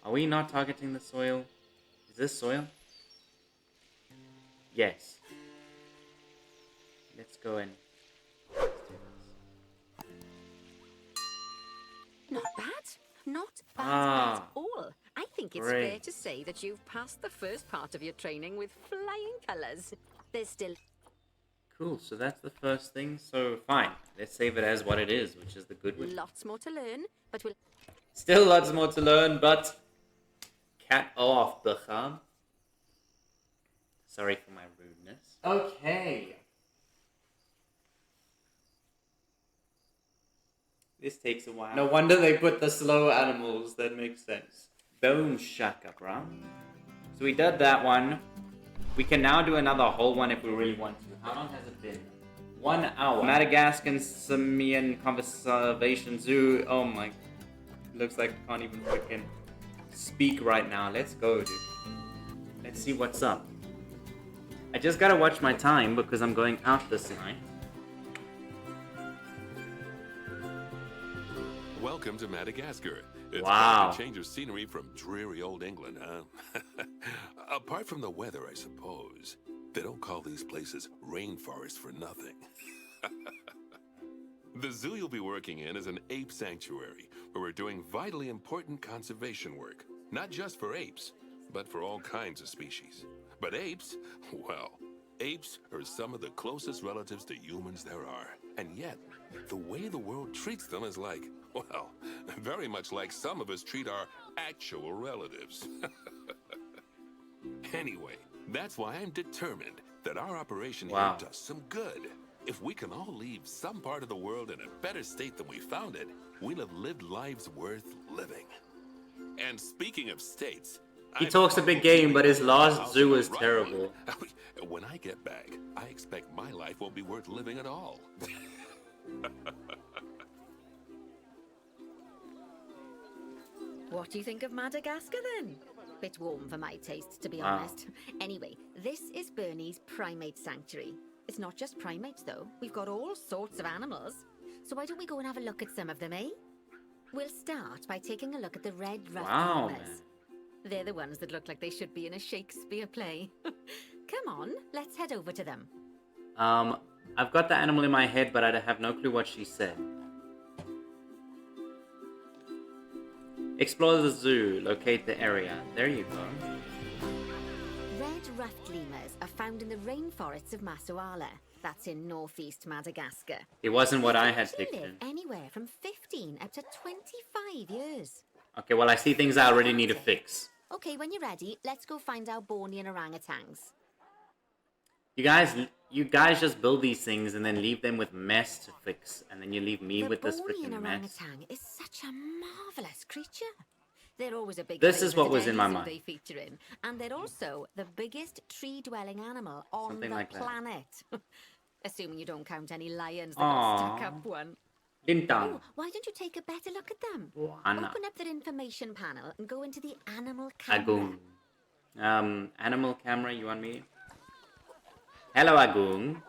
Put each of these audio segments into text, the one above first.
Are we not targeting the soil? Is this soil? Yes. Let's go in. Not bad. Not bad Ah, at all. I think it's great. fair to say that you've passed the first part of your training with flying colours. There's still... Cool, so that's the first thing. So, fine. Let's save it as what it is, which is the good one. lots more to learn, but we'll... Still lots more to learn, but... Cat off, Bacham. Sorry for my rudeness. Okay. This takes a while. No wonder they put the slow animals. That makes sense. Boom shaka, bro. So we did that one. We can now do another whole one if we really want to. How long has it been? 1 hour. Madagascan Simian Conservation Zoo. Oh my. Looks like I can't even freaking speak right now. Let's go, dude. Let's see what's up. I just gotta watch my time because I'm going out this night. Welcome to Madagascar. It's Wow. quite a change of scenery from dreary old England, huh? Apart from the weather, I suppose. They don't call these places rainforests for nothing. The zoo you'll be working in is an ape sanctuary, where we're doing vitally important conservation work. Not just for apes, but for all kinds of species. But apes, well, apes are some of the closest relatives to humans there are. And yet, the way the world treats them is like, well, very much like some of us treat our actual relatives. Anyway, that's why I'm determined that our operation Wow. here does some good. If we can all leave some part of the world in a better state than we found it, we'll have lived lives worth living. And speaking of states, He I'm talks a big game, but his last zoo is Right. terrible. When I get back, I expect my life won't be worth living at all. What do you think of Madagascar then? Bit warm for my taste, to be Wow. honest. Anyway, this is Bernie's primate sanctuary. It's not just primates though. We've got all sorts of animals. So why don't we go and have a look at some of them, eh? We'll start by taking a look at the red ruffed Wow, lemurs. man. They're the ones that look like they should be in a Shakespeare play. Come on, let's head over to them. I've got the animal in my head, but I have no clue what she said. Explore the zoo. Locate the area. There you go. Red ruffed lemurs are found in the rainforests of Masoala. That's in northeast Madagascar. It wasn't what They I can had actually picked live in. anywhere from 15 up to 25 years. Okay, well, I see things I already need to fix. Okay, when you're ready, let's go find our Bornean orangutans. You guys just build these things and then leave them with mess to fix, and then you leave me with this Bornean freaking mess. orangutan is such a marvelous creature. They're always a big This is what favourite was at in my any zoo mind. they feature in, and they're also the biggest tree-dwelling animal on Something the like that. planet. Assuming you don't count any lions that got stuck Aww. up one. Dintang. Oh, why don't you take a better look at them? Anna. Open up their information panel and go into the animal camera. Agung. Animal camera, you want me? Hello, Agung.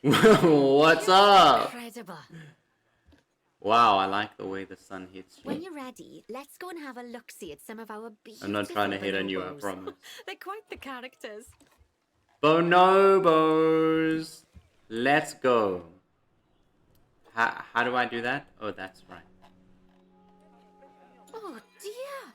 What's up? Incredible. Wow, I like the way the sun hits When you. you're ready, let's go and have a look-see at some of our beautiful I'm not trying to hit on you, I bonobos. promise. They're quite the characters. Bonobos. Let's go. How do I do that? Oh, that's right. Oh dear!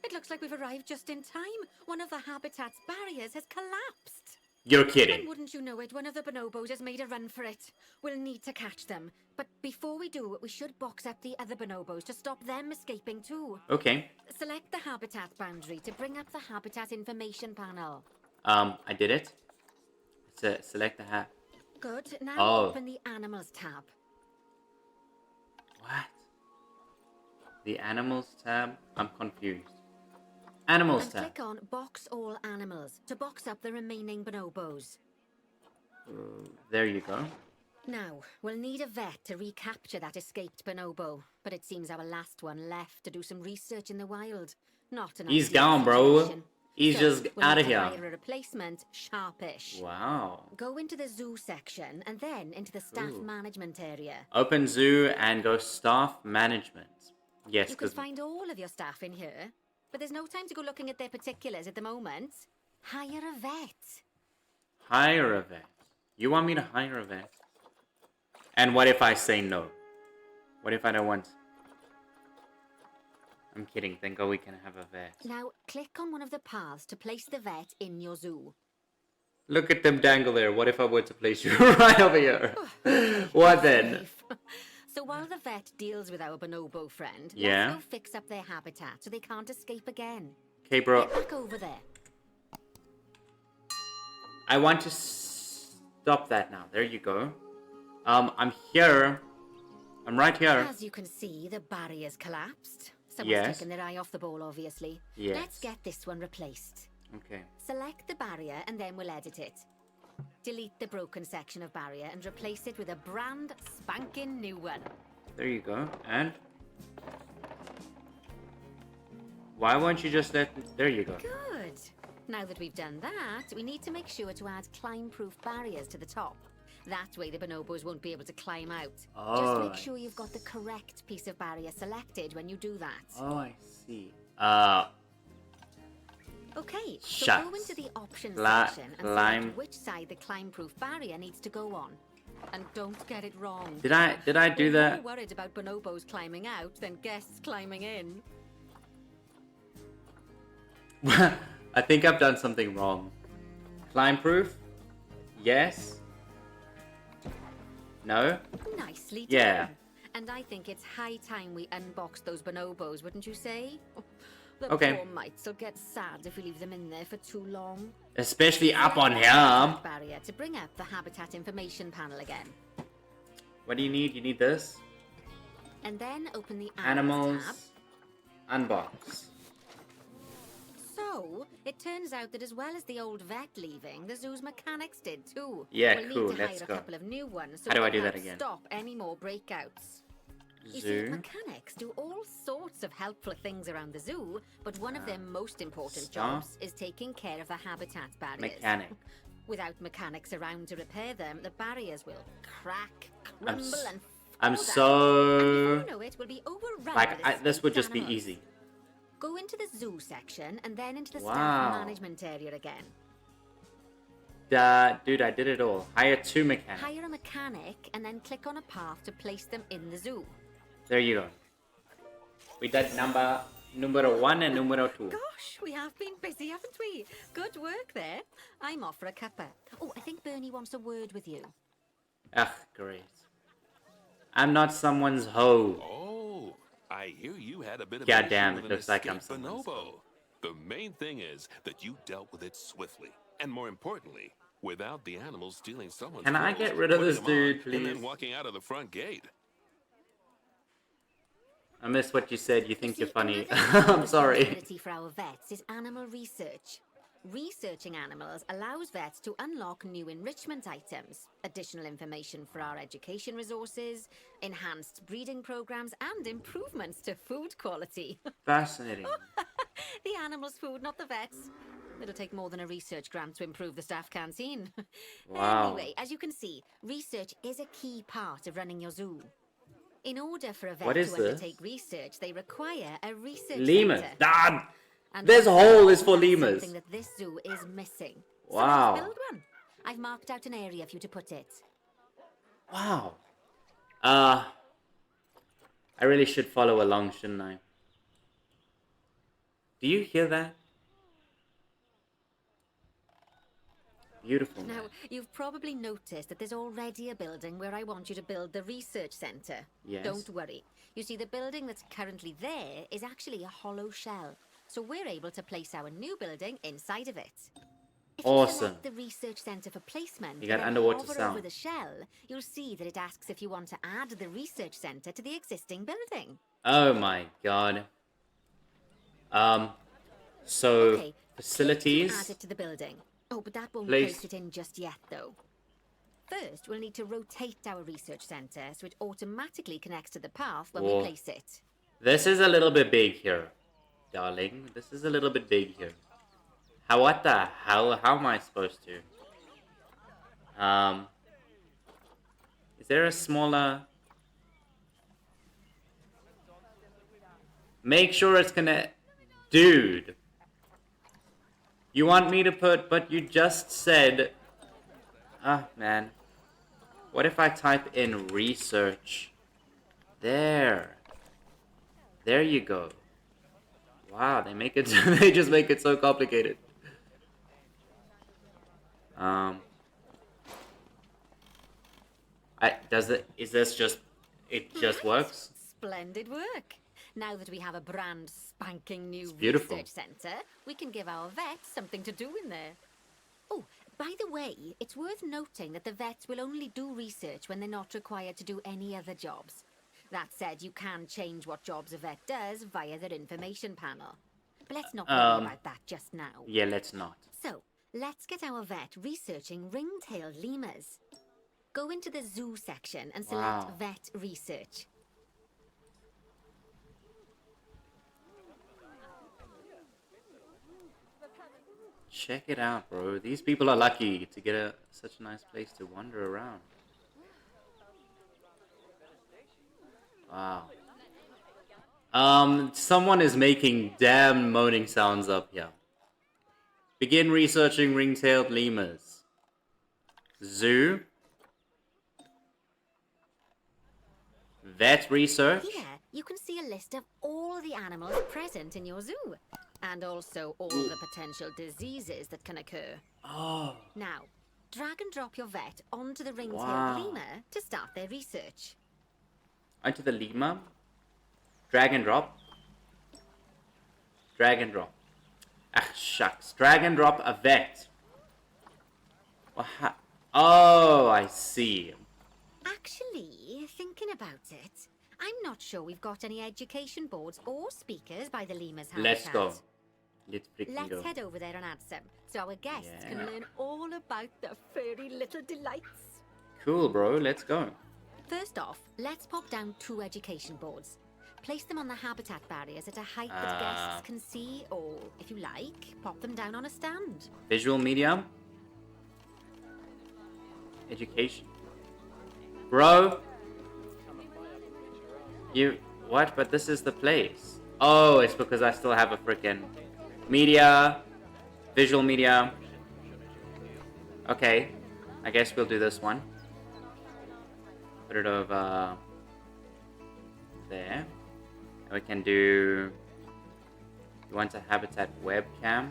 It looks like we've arrived just in time. One of the habitat's barriers has collapsed. You're And kidding. wouldn't you know it, one of the bonobos has made a run for it. We'll need to catch them. But before we do, we should box up the other bonobos to stop them escaping too. Okay. Select the habitat boundary to bring up the habitat information panel. I did it. Select the hat. Good. Now Oh. open the animals tab. What? The animals tab? I'm confused. Animals And tab. click on Box All Animals to box up the remaining bonobos. There you go. Now, we'll need a vet to recapture that escaped bonobo, but it seems our last one left to do some research in the wild. Not an He's ideal gone, bro. situation. He's So, just we'll out need of to here. hire a replacement sharpish. Wow. Go into the zoo section and then into the staff Ooh. management area. Open zoo and go staff management. Yes, You could because find all of your staff in here, but there's no time to go looking at their particulars at the moment. Hire a vet. hire a vet. You want me to hire a vet? And what if I say no? What if I don't want? I'm kidding. Thank God we can have a vet. Now, click on one of the paths to place the vet in your zoo. Look at them dangle there. What if I were to place you right over here? What then? So while the vet deals with our bonobo friend, Yeah. let's go fix up their habitat so they can't escape again. Okay, bro. Get back over there. I want to stop that now. There you go. I'm here. I'm right here. As you can see, the barrier's collapsed. Someone's Yes. taken their eye off the ball, obviously. Yes. Let's get this one replaced. Okay. Select the barrier and then we'll edit it. Delete the broken section of barrier and replace it with a brand spanking new one. There you go. And why won't you just let? There you go. Good. Now that we've done that, we need to make sure to add climb-proof barriers to the top. That way the bonobos won't be able to climb out. Just make sure you've got the correct piece of barrier selected when you do that. Oh, I see. Okay, so Shucks. go into the options Climb- section and select which side the climb-proof barrier needs to go on. And don't get it wrong. Did I do We're that? more worried about bonobos climbing out than guests climbing in. I think I've done something wrong. Climb proof? Yes. No? Nicely done. Yeah. And I think it's high time we unbox those bonobos, wouldn't you say? The Okay. poor mites will get sad if we leave them in there for too long. Especially up on Select the here. habitat barrier to bring up the habitat information panel again. What do you need? You need this. And then open the Animals. tab. Unbox. So, it turns out that as well as the old vet leaving, the zoo's mechanics did too. Yeah, we'll cool, need to let's hire go. a couple of new ones so How do we I do can that help again? stop any more breakouts. You see, Zoo. mechanics do all sorts of helpful things around the zoo, but one of their most important Stop. jobs is taking care of the habitat barriers. Mechanic. Without mechanics around to repair them, the barriers will crack, I'm crumble, s- and I'm fall down. so- And before you know it, we'll be overrun Like, with this would escaped just be animals. easy. Go into the zoo section and then into the Wow. staff management area again. Dude, I did it all. Hire 2 mechanics. Hire a mechanic and then click on a path to place them in the zoo. There you go. We did numero 1 and numero 2. Gosh, we have been busy, haven't we? Good work there. I'm off for a cuppa. Oh, I think Bernie wants a word with you. Ugh, great. I'm not someone's hoe. Oh, I hear you had a bit of God an damn, issue it with an looks like I'm escaped someone's bonobo. The main thing is that you dealt with it swiftly, and more importantly, without the animals stealing someone's Can I clothes, get rid of putting this them dude, on, and then please? walking out of the front gate. I missed what you said. You think See, you're funny. another I'm sorry. responsibility for our vets is animal research. Researching animals allows vets to unlock new enrichment items, additional information for our education resources, enhanced breeding programs, and improvements to food quality. Fascinating. The animals' food, not the vets. It'll take more than a research grant to improve the staff canteen. Wow. Anyway, as you can see, research is a key part of running your zoo. In order for a vet What to is this? undertake research, they require a research Lemurs. centre. Dad! And This that's hole is for something lemurs. that this zoo is missing. Wow. So let's build one. I've marked out an area for you to put it. Wow. I really should follow along, shouldn't I? Do you hear that? Beautiful. Now, man. you've probably noticed that there's already a building where I want you to build the research centre. Yes. Don't worry. You see, the building that's currently there is actually a hollow shell. So we're able to place our new building inside of it. If you Awesome. select the research centre for placement You got and then underwater hover sound. over the shell, you'll see that it asks if you want to add the research centre to the existing building. Oh my god. So Okay, facilities. add it to the building. Oh, but that won't Place. place it in just yet, though. First, we'll need to rotate our research centre so it automatically connects to the path when Whoa. we place it. This is a little bit big here, darling. This is a little bit big here. What the hell? How am I supposed to? Is there a smaller? Make sure it's gonna... Dude. You want me to put... But you just said... Ah, man. What if I type in research? There. There you go. Wow, they make it... they just make it so complicated. Is this just... It just works? Splendid work. Now that we have a brand spanking new beautiful. research centre, we can give our vets something to do in there. Oh, by the way, it's worth noting that the vets will only do research when they're not required to do any other jobs. That said, you can change what jobs a vet does via their information panel. But let's not worry about that just now. Yeah, let's not. So, let's get our vet researching ring-tailed lemurs. Go into the zoo section and select vet research. Check it out, bro. These people are lucky to get such a nice place to wander around. Wow. Someone is making damn moaning sounds up here. Begin researching ring-tailed lemurs. Zoo. Vet research. Here, you can see a list of all the animals present in your zoo. And also all the potential diseases that can occur. Oh. Now, drag and drop your vet onto the ring-tailed lemur to start their research. Onto the lemur. Drag and drop. Drag and drop. Ah, shucks. Drag and drop a vet. Oh, I see. Actually, thinking about it, I'm not sure we've got any education boards or speakers by the lemur's habitat. Let's go. Let's freaking go. Let's head over there and add some, so our guests can learn all about the furry little delights. Cool, bro. Let's go. First off, let's pop down 2 education boards. Place them on the habitat barriers at a height that guests can see, or, if you like, pop them down on a stand. Visual media. Education. Bro. You... What? But this is the place. Oh, it's because I still have a frickin' media. Visual media. Okay. I guess we'll do this one. Put it over... there. And we can do... You want a habitat webcam?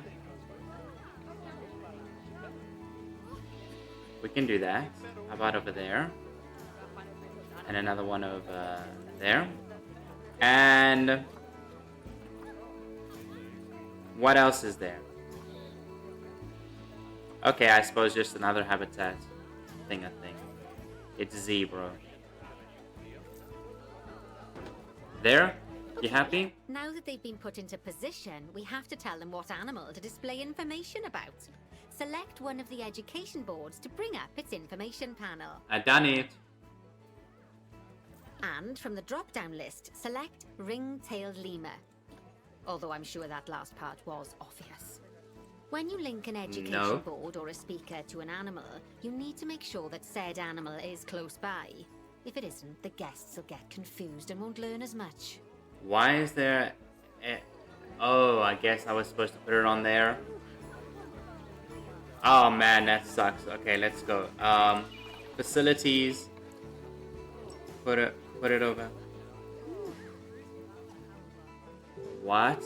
We can do that. How about over there? And another one over there. And... what else is there? Okay, I suppose just another habitat thing, I think. It's zebra. There? You happy? Now that they've been put into position, we have to tell them what animal to display information about. Select one of the education boards to bring up its information panel. I done it. And from the drop-down list, select ring-tailed lemur. Although I'm sure that last part was obvious. When you link an education board or a speaker to an animal, you need to make sure that said animal is close by. If it isn't, the guests will get confused and won't learn as much. Why is there... Oh, I guess I was supposed to put it on there. Oh man, that sucks. Okay, let's go. Facilities. Put it over. What?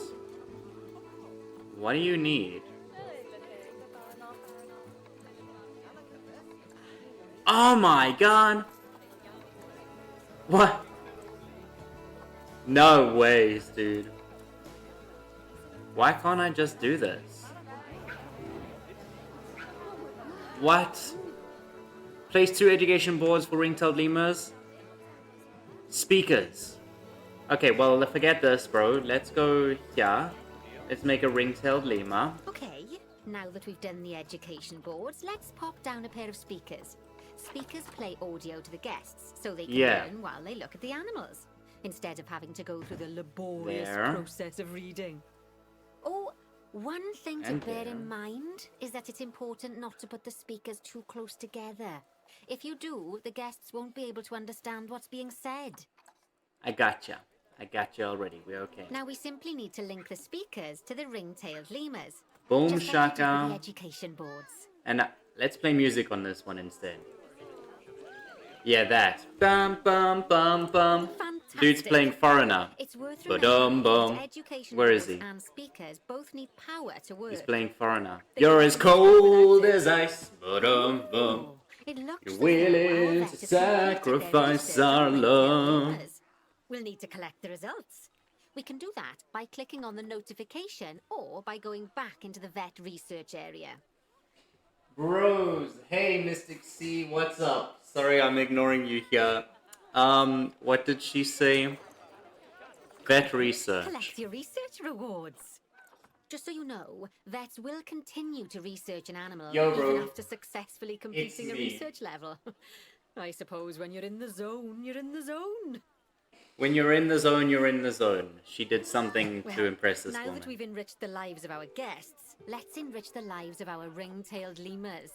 What do you need? Oh my god! What? No ways, dude. Why can't I just do this? What? Place 2 education boards for ring-tailed lemurs? Speakers. Okay, well, forget this, bro. Let's go here. Let's make a ring-tailed lemur. Okay, now that we've done the education boards, let's pop down a pair of speakers. Speakers play audio to the guests, so they can learn while they look at the animals, instead of having to go through the laborious process of reading. Oh, one thing to bear in mind is that it's important not to put the speakers too close together. If you do, the guests won't be able to understand what's being said. I gotcha. I got you already. We're okay. Now we simply need to link the speakers to the ring-tailed lemurs. Boom Just like we did with the shaka. education boards. And let's play music on this one instead. Yeah, that. Bum bum bum bum. Fantastic. Dude's playing Foreigner. It's worth Ba-dum remembering bum. that education Where is boards he? and speakers both need power to work. He's playing Foreigner. They You're can as only cold work as ice. Ba-dum bum. Oh, it looks You're as though our willing vet to has completed their sacrifice research our on ring-tailed love. lemurs. We'll need to collect the results. We can do that by clicking on the notification or by going back into the vet research area. Bros, hey Mystic C, what's up? Sorry, I'm ignoring you here. What did she say? Vet research. Collect your research rewards. Just so you know, vets will continue to research an animal Yo, bro. even after successfully completing a me. research level. I suppose when you're in the zone, you're in the zone. When you're in the zone, you're in the zone. She did something Well, to impress this now woman. that we've enriched the lives of our guests, let's enrich the lives of our ring-tailed lemurs.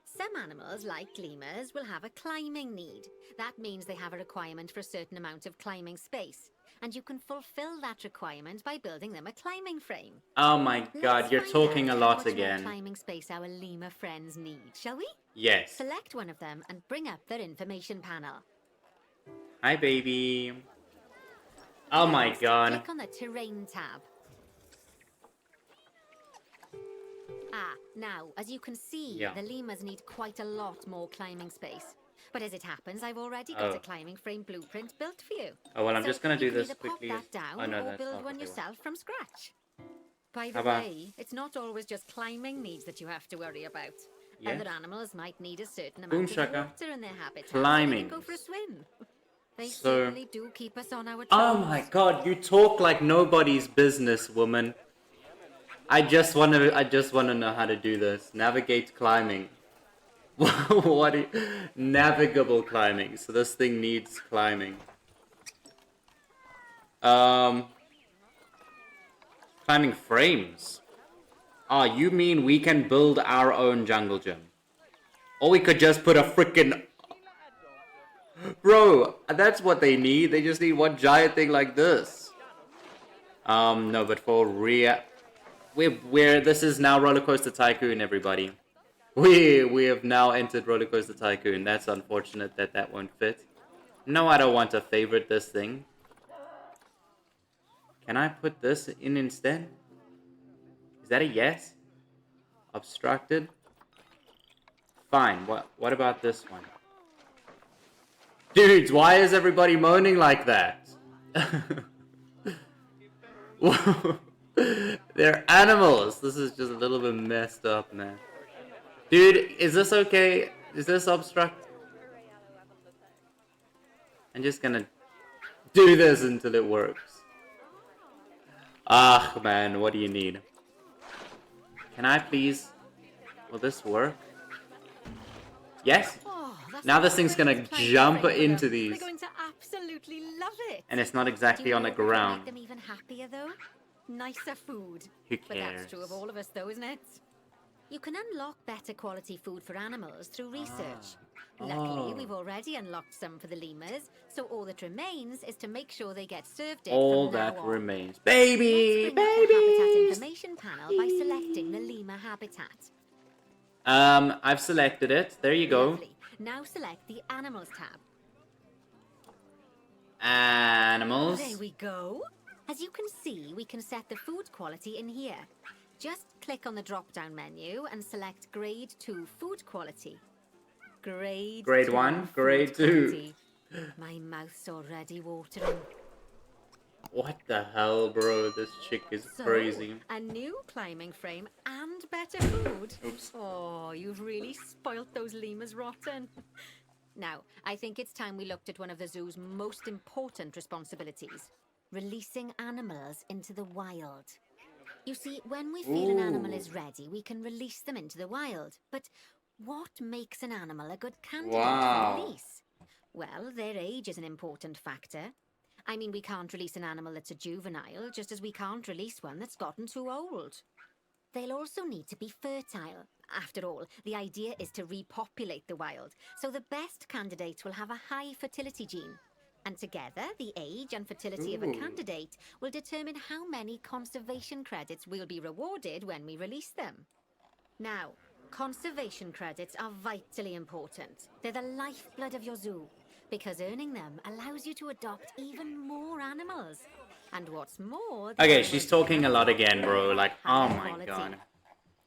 Some animals, like lemurs, will have a climbing need. That means they have a requirement for a certain amount of climbing space. And you can fulfill that requirement by building them a climbing frame. Oh my god, Let's you're find talking a out lot how much more again. climbing space our lemur friends need, shall we? Yes. Select one of them and bring up their information panel. Hi, baby. Oh my Next, god. click on the Terrain tab. Now, as you can see, Yeah. the lemurs need quite a lot more climbing space. But as it happens, I've already got Oh. a climbing frame blueprint built for you. Oh, well, I'm So just gonna you do can this either quickly. Pop that down Oh, no, or that's build not one what they want. yourself from scratch. By the How about- way, it's not always just climbing needs that you have to worry about. Yes. Other animals might need a certain Boom amount of shaka. water in their habitat Climbing. so they can go for a swim. They So- certainly do keep us on our toes. Oh my god, you talk like nobody's business, woman. I just wanna know how to do this. Navigate climbing. What? Navigable climbing. So this thing needs climbing. Climbing frames. Ah, you mean we can build our own jungle gym? Or we could just put a freaking... Bro, that's what they need. They just need one giant thing like this. No, but for real... This is now Roller Coaster Tycoon, everybody. We have now entered Roller Coaster Tycoon. That's unfortunate that won't fit. No, I don't want to favorite this thing. Can I put this in instead? Is that a yes? Obstructed? Fine. What about this one? Dudes, why is everybody moaning like that? They're animals. This is just a little bit messed up, man. Dude, is this okay? Is this obstruct? I'm just gonna do this until it works. Ah, man, what do you need? Can I please... Will this work? Yes? Oh, that's Now a this thing's gonna great climbing jump frame for into them. these. They're going to absolutely love it. And it's not Do exactly you on know the what will ground. make them even happier, though? Nicer food. Who But that's true cares? of all of us, though, isn't it? You can unlock better quality food for animals through research. Luckily, Oh. we've already unlocked some for the lemurs, so all that remains is to make sure they get served it All from now that on. remains. Baby! Let's bring up the habitat Baby! information panel by selecting the lemur habitat. I've selected it. There you go. Lovely. Now select the Animals tab. Animals. There we go. As you can see, we can set the food quality in here. Just click on the drop-down menu and select Grade 2 Food Quality. Grade 2 1, food Grade 2. quality. My mouth's already watering. What the hell, bro? This chick is So, crazy. a new climbing frame and better food. Oops. Oh, you've really spoilt those lemurs rotten. Now, I think it's time we looked at one of the zoo's most important responsibilities. Releasing animals into the wild. You see, when we feel an animal Ooh. is ready, we can release them into the wild. But what makes an animal a good candidate Wow. for release? Well, their age is an important factor. I mean, we can't release an animal that's a juvenile, just as we can't release one that's gotten too old. They'll also need to be fertile. After all, the idea is to repopulate the wild, so the best candidates will have a high fertility gene. And together, the age and fertility of a Ooh. candidate will determine how many conservation credits will be rewarded when we release them. Now, conservation credits are vitally important. They're the lifeblood of your zoo, because earning them allows you to adopt even more animals. And what's more... the Okay, animals she's you talking a lot adopt again, bro. are Like, high oh my quality. god.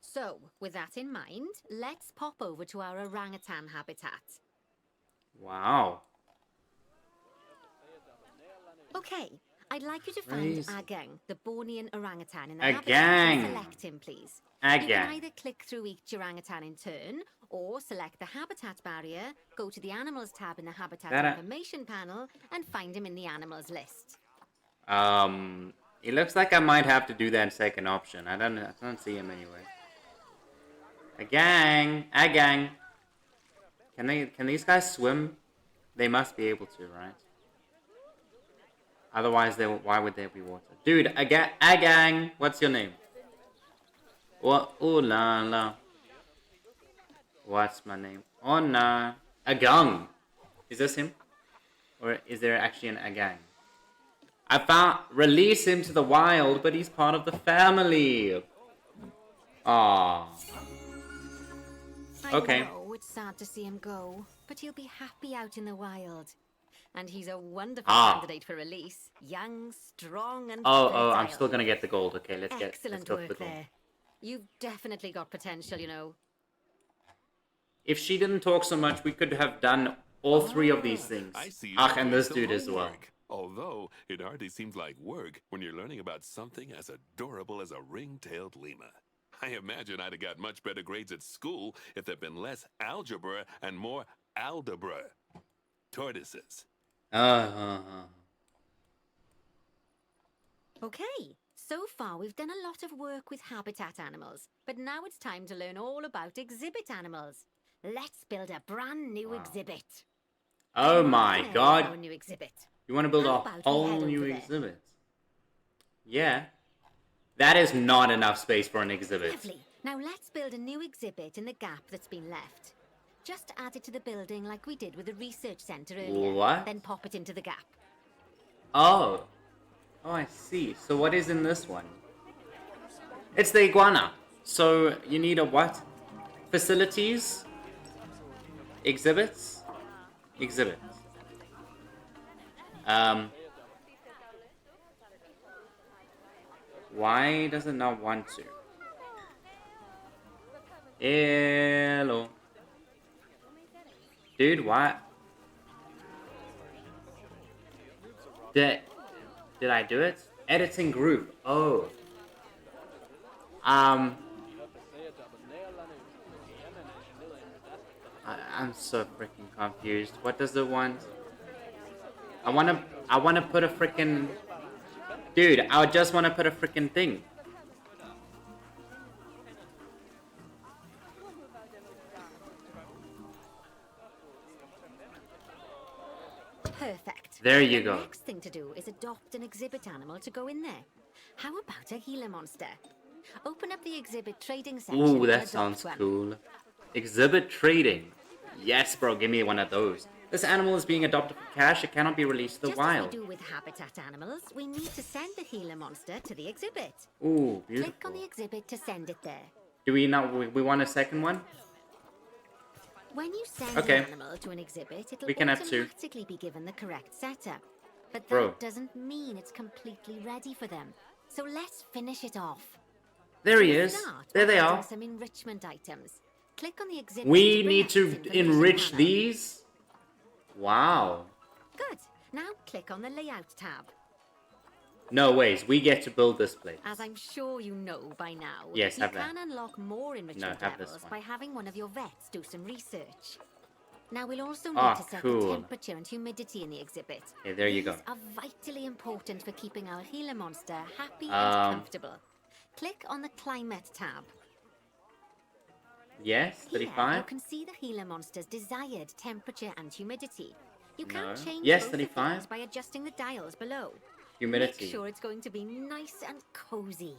So, with that in mind, let's pop over to our orangutan habitat. Wow. Okay, I'd like you to find Crazy. Agang, the Bornean orangutan in the Agang. habitat, and select him, please. You Agang. can either click through each orangutan in turn, or select the habitat barrier, go to the animals tab in the habitat information panel, and find him in the animals list. It looks like I might have to do that second option. I don't see him anywhere. Agang. Can these guys swim? They must be able to, right? Otherwise, why would there be water? Dude, Agang, what's your name? What? Ooh la la. What's my name? Oh nah. Agang. Is this him? Or is there actually an Agang? I found... Release him to the wild, but he's part of the family. Aww. Okay. I know it's sad to see him go, but he'll be happy out in the wild. And he's a wonderful candidate for release. Young, strong, and Oh, I'm still gonna get the gold. Okay, let's go for the gold. there. You've definitely got potential, you know. If she didn't talk so much, we could have done all three of these things. I see. Ach, and this dude as well. Although it hardly seems like work when you're learning about something as adorable as a ring-tailed lemur. I imagine I'd have got much better grades at school if there'd been less algebra and more aldebra. Tortoises. Okay, so far we've done a lot of work with habitat animals, but now it's time to learn all about exhibit animals. Let's build a brand new exhibit. Oh my god. Our new exhibit. You want to build a whole new exhibit? Yeah. That is not enough space for an exhibit. Lovely. Now let's build a new exhibit in the gap that's been left. Just add it to the building like we did with the research center earlier. What? Then pop it into the gap. Oh. Oh, I see. So what is in this one? It's the iguana. So you need a what? Facilities? Exhibits? Exhibits. Why does it not want to? Hello. Dude, what? Did I do it? Editing group. Oh. I'm so freaking confused. What does it want? I wanna put a freaking... Dude, I just wanna put a freaking thing. Perfect. There you go. The next thing to do is adopt an exhibit animal to go in there. How about a Gila monster? Open up the exhibit trading section. Ooh, that sounds cool. Exhibit trading. Yes, bro, give me one of those. This animal is being adopted for cash. It cannot be released to the wild. Just as we do with habitat animals, we need to send the Gila monster to the exhibit. Ooh, beautiful. Click on the exhibit to send it there. Do we not? We want a second one? When you send an animal to an exhibit, it'll automatically be given the correct setup. But that doesn't mean it's completely ready for them. So let's finish it off. There he is. There they are. Some enrichment items. Click on the exhibit. We need to enrich these? Wow. Good. Now click on the layout tab. No ways. We get to build this place. As I'm sure you know by now, yes, you can unlock more enrichment levels by having one of your vets do some research. Now we'll also need to set the temperature and humidity in the exhibit. Okay, there you go. These are vitally important for keeping our Gila monster happy and comfortable. Click on the climate tab. Yes, 35. Here you can see the Gila monster's desired temperature and humidity. You can change both 35 by adjusting the dials below. Humidity. Make sure it's going to be nice and cozy.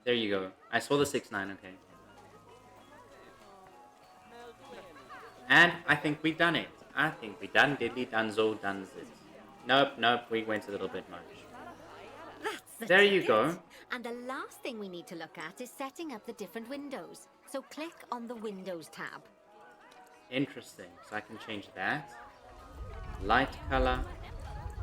There you go. I saw the 6.9, okay. And I think we done it. I think we done diddly dunzo dones it. Nope, nope, we went a little bit much. That's the There you ticket. go. And the last thing we need to look at is setting up the different windows. So click on the Windows tab. Interesting. So I can change that. Light color.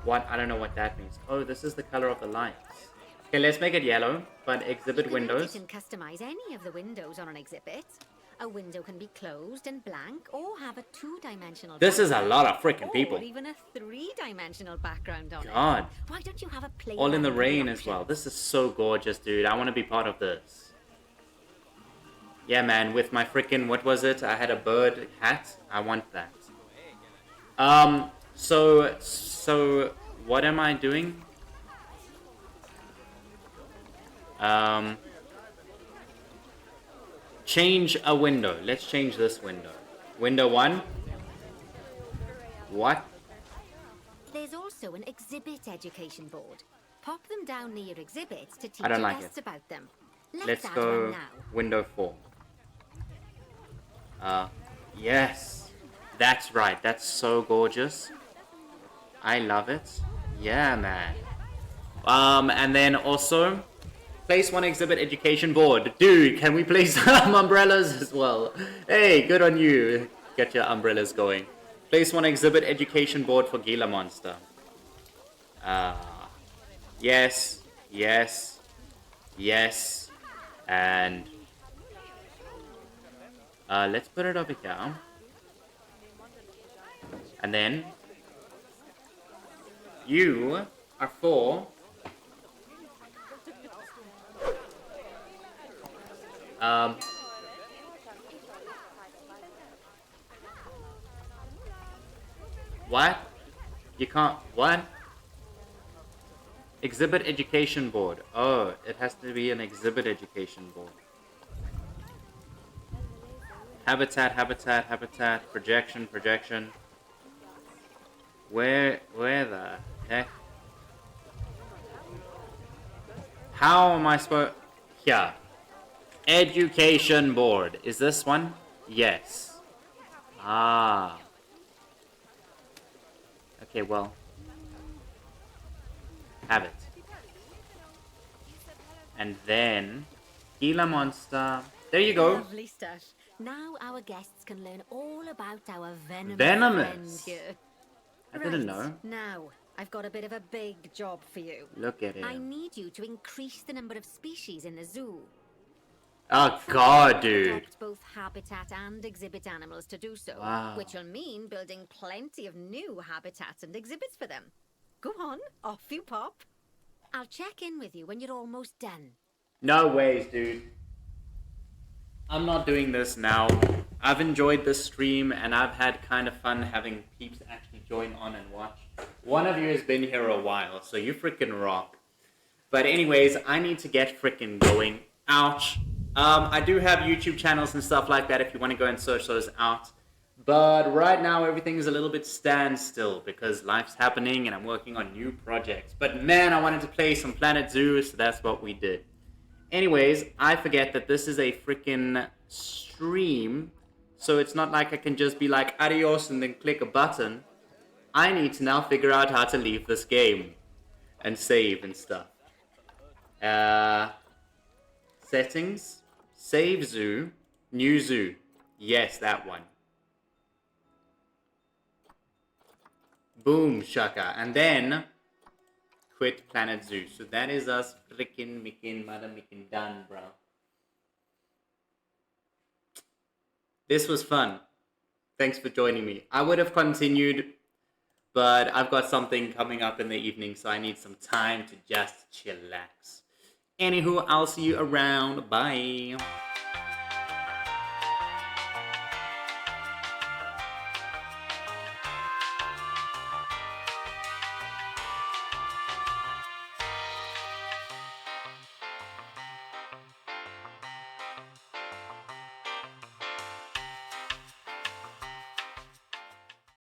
What? I don't know what that means. Oh, this is the color of the lights. Okay, let's make it yellow, but exhibit windows. You can customize any of the windows on an exhibit. A window can be closed and blank, or have a two-dimensional. This is a lot of freaking people. Or even a three-dimensional background on God. it. Why don't you have a play? All in the rain as well. This is so gorgeous, dude. I want to be part of this. Yeah, man. With my freaking, what was it? I had a bird hat. I want that. So what am I doing? Change a window. Let's change this window. Window 1. What? There's also an exhibit education board. Pop them down near your exhibits to teach I don't your like guests it. about them. Let's add go one now. window 4. Yes. That's right. That's so gorgeous. I love it. Yeah, man. And then also, place one exhibit education board. Dude, can we place some umbrellas as well? Hey, good on you. Get your umbrellas going. Place one exhibit education board for Gila Monster. Yes, yes, yes, and let's put it over here. And then you are for what? You can't, what? Exhibit education board. Oh, it has to be an exhibit education board. Habitat, habitat, habitat, projection, projection. Where the heck? How am I supposed... Here. Education board. Is this one? Yes. Ah. Okay, well. Have it. And then... Gila Monster. There you go. Lovely stuff. Now our guests can learn all about our venomous friend here. I didn't know. Now, I've got a bit of a big job for you. Look at it. I need you to increase the number of species in the zoo. Oh god, I've dude. adopt both habitat and exhibit animals to do so. Wow. Which will mean building plenty of new habitats and exhibits for them. Go on, off you pop. I'll check in with you when you're almost done. No ways, dude. I'm not doing this now. I've enjoyed this stream and I've had kind of fun having peeps actually join on and watch. One of you has been here a while, so you freaking rock. But anyways, I need to get freaking going. Ouch. I do have YouTube channels and stuff like that if you want to go and search those out. But right now everything's a little bit standstill because life's happening and I'm working on new projects. But man, I wanted to play some Planet Zoo, so that's what we did. Anyways, I forget that this is a freaking stream, so it's not like I can just be like adios and then click a button. I need to now figure out how to leave this game and save and stuff. Settings, save zoo, new zoo. Yes, that one. Boom shaka, and then quit Planet Zoo. So that is us freaking making mother making done, bro. This was fun. Thanks for joining me. I would have continued, but I've got something coming up in the evening, so I need some time to just chillax. Anywho, I'll see you around. Bye.